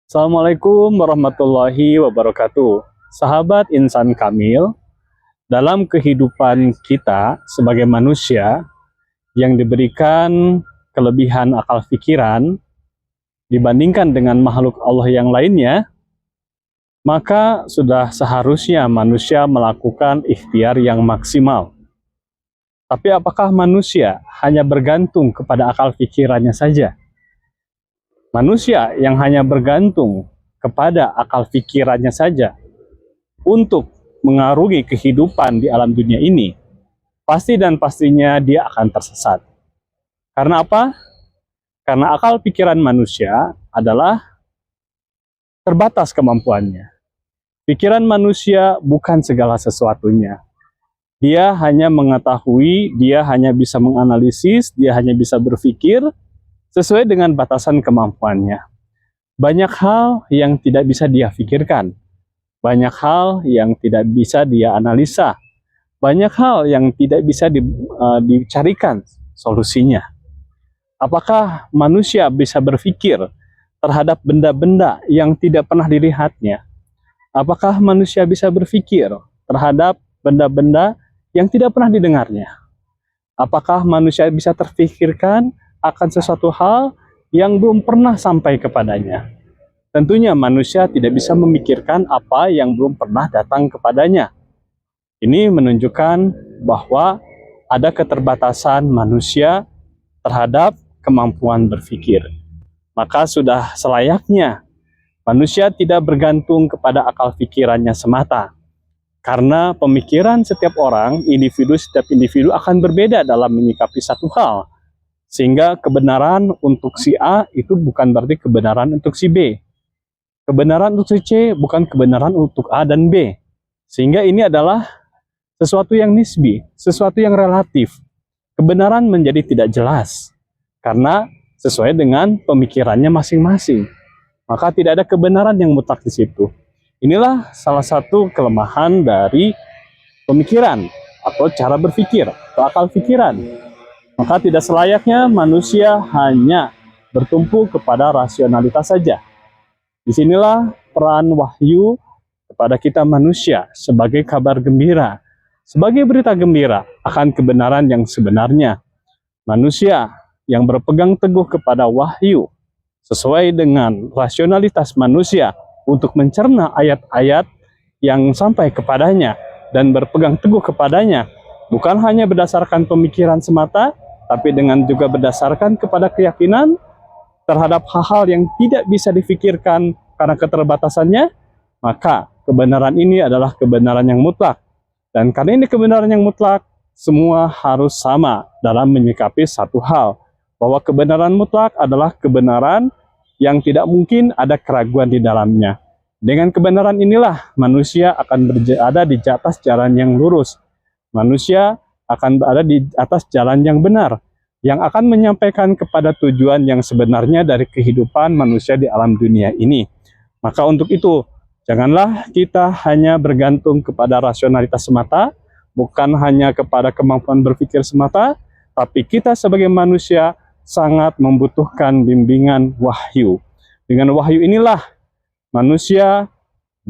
Assalamualaikum warahmatullahi wabarakatuh. Sahabat insan kamil, dalam kehidupan kita sebagai manusia yang diberikan kelebihan akal pikiran dibandingkan dengan makhluk Allah yang lainnya, maka sudah seharusnya manusia melakukan ikhtiar yang maksimal. Tapi apakah manusia hanya bergantung kepada akal pikirannya saja? Manusia yang hanya bergantung kepada akal pikirannya saja untuk mengarungi kehidupan di alam dunia ini, pasti dan pastinya dia akan tersesat. Karena apa? Karena akal pikiran manusia adalah terbatas kemampuannya. Pikiran manusia bukan segala sesuatunya. Dia hanya mengetahui, dia hanya bisa menganalisis, dia hanya bisa berpikir sesuai dengan batasan kemampuannya. Banyak hal yang tidak bisa dia pikirkan, banyak hal yang tidak bisa dia analisa, banyak hal yang tidak bisa dicarikan solusinya. Apakah manusia bisa berpikir terhadap benda-benda yang tidak pernah dilihatnya? Apakah manusia bisa berpikir terhadap benda-benda yang tidak pernah didengarnya? Apakah manusia bisa terpikirkan akan sesuatu hal yang belum pernah sampai kepadanya? Tentunya manusia tidak bisa memikirkan apa yang belum pernah datang kepadanya. Ini menunjukkan bahwa ada keterbatasan manusia terhadap kemampuan berpikir. Maka sudah selayaknya manusia tidak bergantung kepada akal pikirannya semata. Karena pemikiran setiap orang, setiap individu akan berbeda dalam menyikapi satu hal. Sehingga kebenaran untuk si A itu bukan berarti kebenaran untuk si B. Kebenaran untuk si C bukan kebenaran untuk A dan B. Sehingga ini adalah sesuatu yang nisbi, sesuatu yang relatif. Kebenaran menjadi tidak jelas karena sesuai dengan pemikirannya masing-masing. Maka tidak ada kebenaran yang mutlak di situ. Inilah salah satu kelemahan dari pemikiran atau cara berpikir atau akal pikiran. Maka tidak selayaknya manusia hanya bertumpu kepada rasionalitas saja. Disinilah peran wahyu kepada kita manusia sebagai kabar gembira, sebagai berita gembira akan kebenaran yang sebenarnya. Manusia yang berpegang teguh kepada wahyu sesuai dengan rasionalitas manusia untuk mencerna ayat-ayat yang sampai kepadanya dan berpegang teguh kepadanya, bukan hanya berdasarkan pemikiran semata, tapi dengan juga berdasarkan kepada keyakinan terhadap hal-hal yang tidak bisa difikirkan karena keterbatasannya, maka kebenaran ini adalah kebenaran yang mutlak. Dan karena ini kebenaran yang mutlak, semua harus sama dalam menyikapi satu hal, bahwa kebenaran mutlak adalah kebenaran yang tidak mungkin ada keraguan di dalamnya. Dengan kebenaran inilah manusia akan berada di atas jalan yang lurus. Manusia akan berada di atas jalan yang benar, yang akan menyampaikan kepada tujuan yang sebenarnya dari kehidupan manusia di alam dunia ini. Maka untuk itu, janganlah kita hanya bergantung kepada rasionalitas semata, bukan hanya kepada kemampuan berpikir semata, tapi kita sebagai manusia sangat membutuhkan bimbingan wahyu. Dengan wahyu inilah manusia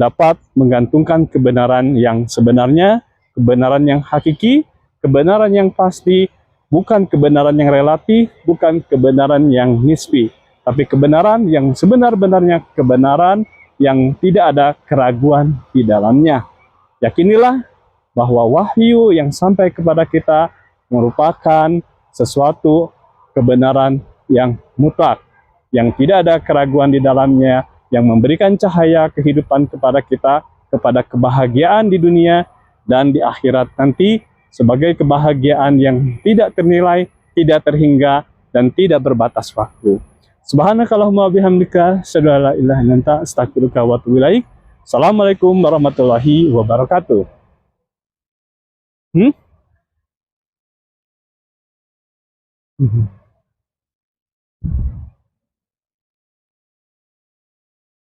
dapat menggantungkan kebenaran yang sebenarnya, kebenaran yang hakiki, kebenaran yang pasti, bukan kebenaran yang relatif, bukan kebenaran yang nisbi, tapi kebenaran yang sebenar-benarnya, kebenaran yang tidak ada keraguan di dalamnya. Yakinilah bahwa wahyu yang sampai kepada kita merupakan sesuatu kebenaran yang mutlak, yang tidak ada keraguan di dalamnya, yang memberikan cahaya kehidupan kepada kita, kepada kebahagiaan di dunia dan di akhirat nanti, sebagai kebahagiaan yang tidak ternilai, tidak terhingga, dan tidak berbatas waktu. Subhanakallahumma bihamdika, asyhadu an la ilaha illa anta, astaghfiruka wa atubu ilaik. Assalamualaikum warahmatullahi wabarakatuh. Hmm? Mhm.